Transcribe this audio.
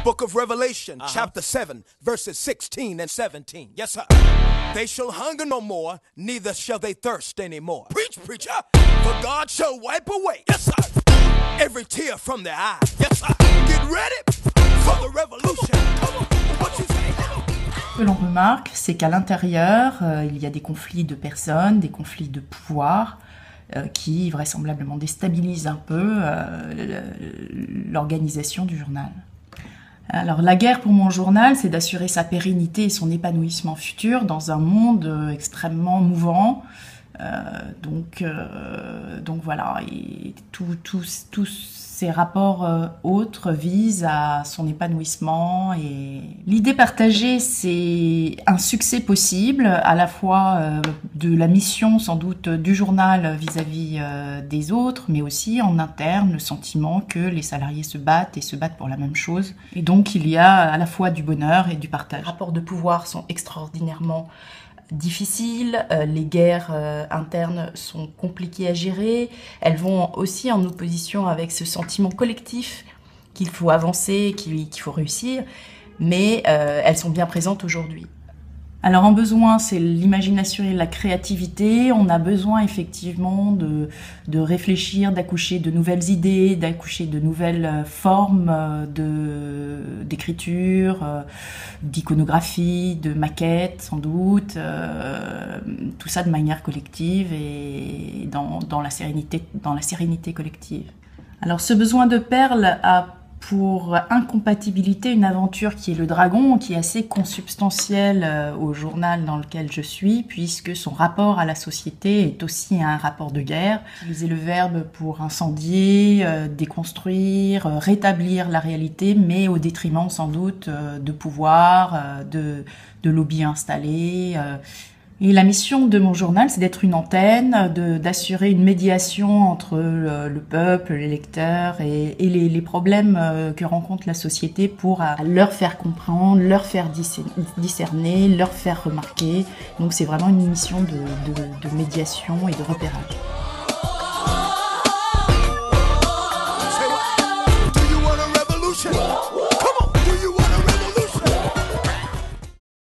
Book of Revelation, chapter 7, verses 16 and 17. Yes, sir. They shall hunger no more, neither shall they thirst anymore. Preach, preacher. For God shall wipe away, yes, sir, every tear from their eye. Yes, sir. Get ready for the revolution. Come on. What you say now? Ce que l'on remarque, c'est qu'à l'intérieur, il y a des conflits de personnes, des conflits de pouvoir, qui vraisemblablement déstabilisent un peu l'organisation du journal. Alors la guerre pour mon journal, c'est d'assurer sa pérennité et son épanouissement futur dans un monde extrêmement mouvant. Donc voilà, et tous ces rapports autres visent à son épanouissement. Et l'idée partagée, c'est un succès possible, à la fois de la mission sans doute du journal vis-à-vis des autres, mais aussi en interne, le sentiment que les salariés se battent pour la même chose. Et donc il y a à la fois du bonheur et du partage. Les rapports de pouvoir sont extraordinairement difficiles, les guerres internes sont compliquées à gérer, elles vont aussi en opposition avec ce sentiment collectif qu'il faut avancer, qu'il faut réussir, mais elles sont bien présentes aujourd'hui. Alors en besoin, c'est l'imagination et la créativité. On a besoin effectivement de réfléchir, d'accoucher de nouvelles idées, d'accoucher de nouvelles formes d'écriture, d'iconographie, de maquettes sans doute. Tout ça de manière collective et dans la sérénité collective. Alors ce besoin de perles a pour incompatibilité une aventure qui est le dragon, qui est assez consubstantielle au journal dans lequel je suis, puisque son rapport à la société est aussi un rapport de guerre. Utiliser le verbe pour incendier, déconstruire, rétablir la réalité, mais au détriment sans doute de pouvoir, de lobbies installés. Et la mission de mon journal, c'est d'être une antenne, d'assurer une médiation entre le peuple, les lecteurs et les problèmes que rencontre la société pour leur faire comprendre, leur faire discerner, leur faire remarquer. Donc c'est vraiment une mission de médiation et de repérage.